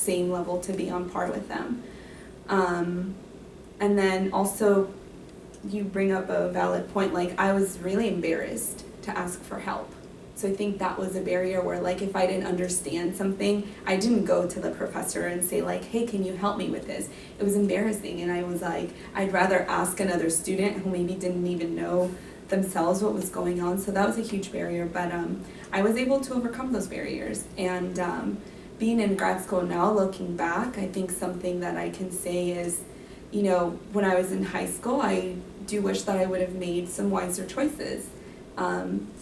same level, to be on par with them. And then also, you bring up a valid point, like I was really embarrassed to ask for help. So I think that was a barrier where, like, if I didn't understand something, I didn't go to the professor and say, like, hey, can you help me with this? It was embarrassing, and I was like, I'd rather ask another student who maybe didn't even know themselves what was going on. So that was a huge barrier, but I was able to overcome those barriers. And being in grad school now, looking back, I think something that I can say is, you know, when I was in high school, I do wish that I would have made some wiser choices.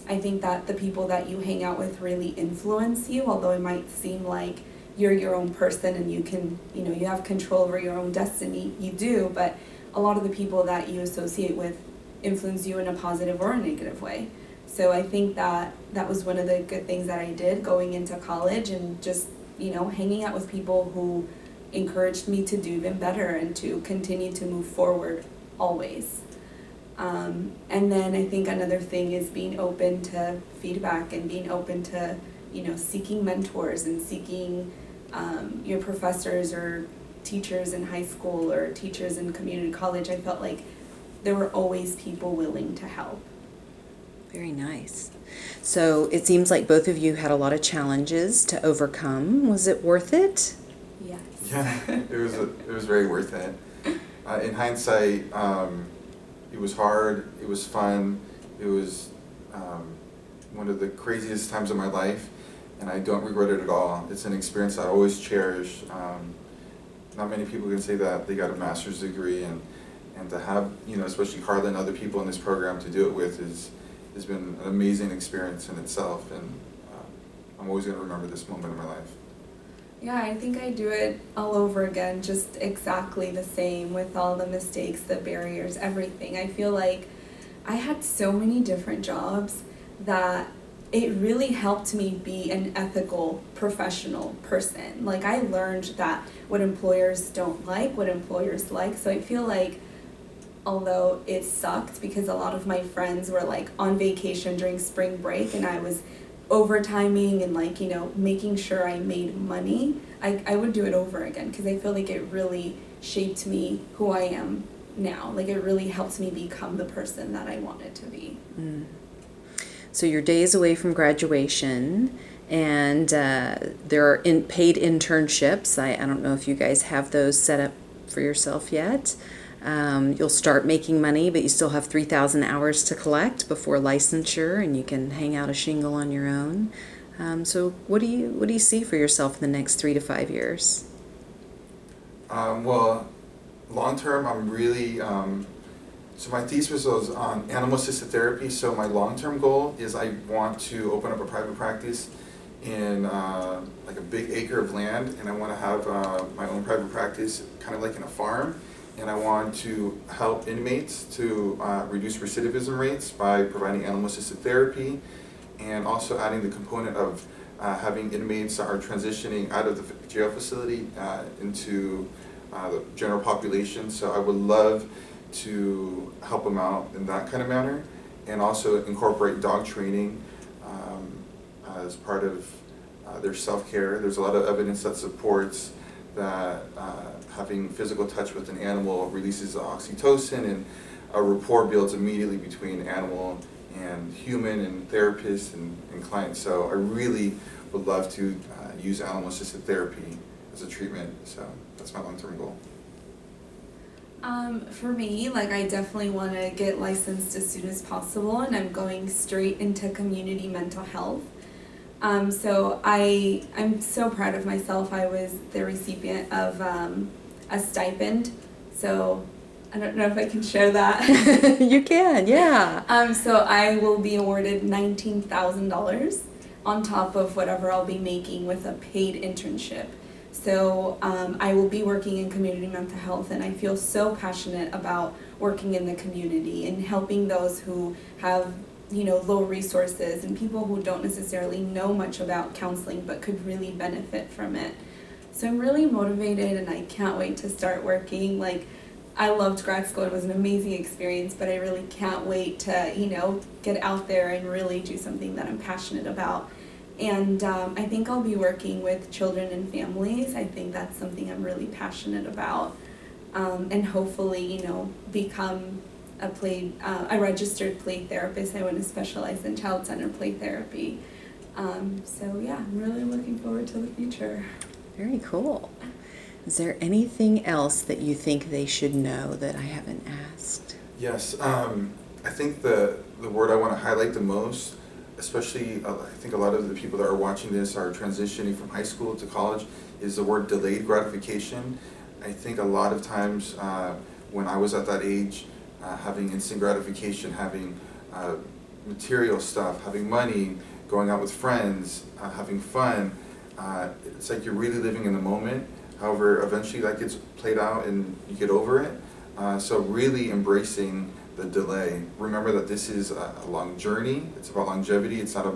I think that the people that you hang out with really influence you, although it might seem like you're your own person and you can, you know, you have control over your own destiny, you do, but a lot of the people that you associate with influence you in a positive or a negative way. So I think that that was one of the good things that I did going into college, and just, you know, hanging out with people who encouraged me to do even better and to continue to move forward always. And then I think another thing is being open to feedback and being open to, you know, seeking mentors and seeking your professors or teachers in high school or teachers in community college. I felt like there were always people willing to help. Very nice. So it seems like both of you had a lot of challenges to overcome. Was it worth it? Yes. Yeah, it was very worth it. In hindsight, it was hard, it was fun, it was one of the craziest times of my life, and I don't regret it at all. It's an experience I always cherish. Not many people can say that they got a master's degree, and to have, you know, especially Carla and other people in this program to do it with has been an amazing experience in itself, and I'm always going to remember this moment in my life. Yeah, I think I do it all over again, just exactly the same, with all the mistakes, the barriers, everything. I feel like I had so many different jobs that it really helped me be an ethical, professional person. Like, I learned that what employers don't like, what employers like. So I feel like, although it sucked because a lot of my friends were like on vacation during spring break and I was overtiming and, like, you know, making sure I made money, I would do it over again, because I feel like it really shaped me who I am now. Like, it really helped me become the person that I wanted to be. So you're days away from graduation, and there are paid internships. I don't know if you guys have those set up for yourself yet. You'll start making money, but you still have 3,000 hours to collect before licensure, and you can hang out a shingle on your own. So what do you see for yourself in the next 3 to 5 years? Well, long term, I'm really, so my thesis was on animal-assisted therapy, so my long-term goal is I want to open up a private practice in like a big acre of land, and I want to have my own private practice, kind of like in a farm. And I want to help inmates to reduce recidivism rates by providing animal-assisted therapy, and also adding the component of having inmates that are transitioning out of the jail facility into the general population. So I would love to help them out in that kind of manner, and also incorporate dog training as part of their self-care. There's a lot of evidence that supports that having physical touch with an animal releases oxytocin, and a rapport builds immediately between animal and human, and therapists and clients. So I really would love to use animal-assisted therapy as a treatment. So that's my long-term goal. For me, like, I definitely want to get licensed as soon as possible, and I'm going straight into community mental health. So I'm so proud of myself. I was the recipient of a stipend, so I don't know if I can share that. You can, yeah. So I will be awarded $19,000 on top of whatever I'll be making with a paid internship. So I will be working in community mental health, and I feel so passionate about working in the community and helping those who have, you know, low resources and people who don't necessarily know much about counseling but could really benefit from it. So I'm really motivated, and I can't wait to start working. Like, I loved grad school. It was an amazing experience, but I really can't wait to, you know, get out there and really do something that I'm passionate about. And I think I'll be working with children and families. I think that's something I'm really passionate about. And hopefully, become a registered play therapist. I want to specialize in child-centered play therapy. So yeah, I'm really looking forward to the future. Very cool. Is there anything else that you think they should know that I haven't asked? Yes, I think the word I want to highlight the most, especially I think a lot of the people that are watching this are transitioning from high school to college, is the word delayed gratification. I think a lot of times when I was at that age, having instant gratification, having material stuff, having money, going out with friends, having fun, it's like you're really living in the moment. However, eventually that gets played out and you get over it. So really embracing the delay. Remember that this is a long journey. It's about longevity. It's not a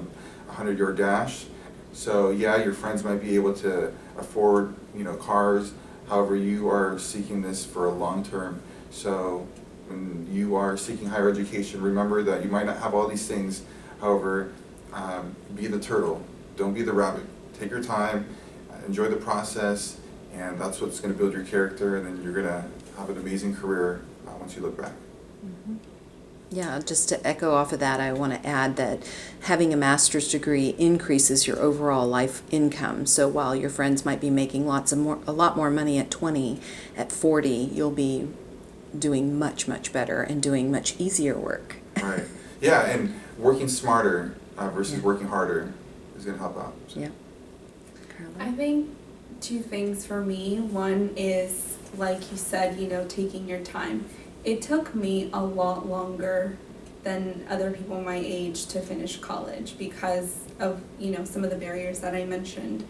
100-yard dash. So yeah, your friends might be able to afford, cars. However, you are seeking this for a long term. So when you are seeking higher education, remember that you might not have all these things. However, be the turtle. Don't be the rabbit. Take your time, enjoy the process, and that's what's going to build your character, and then you're going to have an amazing career once you look back. Mm-hmm. Yeah, just to echo off of that, I want to add that having a master's degree increases your overall life income. So while your friends might be making a lot more money at 20, at 40, you'll be doing much, much better and doing much easier work. Right. Yeah, and working smarter versus working harder is going to help out. So. Yeah. Carla? I think 2 things for me. One is, like you said, taking your time. It took me a lot longer than other people my age to finish college because of, some of the barriers that I mentioned.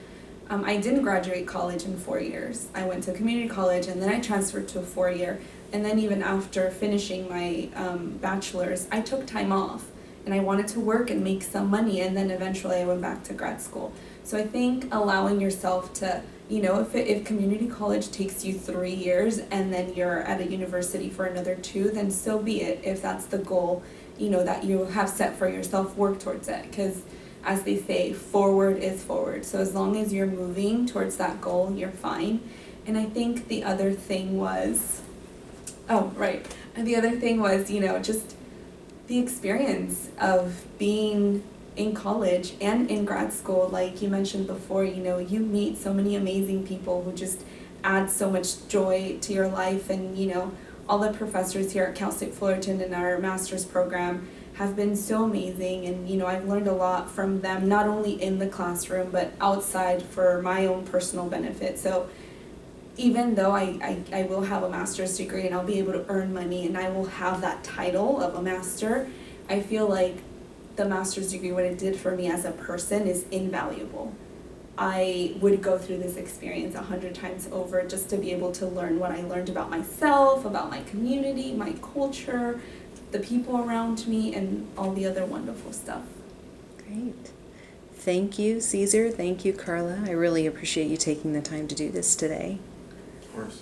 I didn't graduate college in 4 years. I went to community college and then I transferred to a 4-year. And then even after finishing my bachelor's, I took time off and I wanted to work and make some money, and then eventually I went back to grad school. So I think allowing yourself to, if community college takes you 3 years and then you're at a university for another 2, then so be it. If that's the goal, that you have set for yourself, work towards it. Because as they say, forward is forward. So as long as you're moving towards that goal, you're fine. And I think the other thing was, just the experience of being in college and in grad school. Like you mentioned before, you meet so many amazing people who just add so much joy to your life. And, all the professors here at Cal State Fullerton in our master's program have been so amazing. And, I've learned a lot from them, not only in the classroom, but outside for my own personal benefit. So even though I will have a master's degree and I'll be able to earn money and I will have that title of a master, I feel like the master's degree, what it did for me as a person, is invaluable. I would go through this experience 100 times over just to be able to learn what I learned about myself, about my community, my culture, the people around me, and all the other wonderful stuff. Great. Thank you, Caesar. Thank you, Carla. I really appreciate you taking the time to do this today. Of course.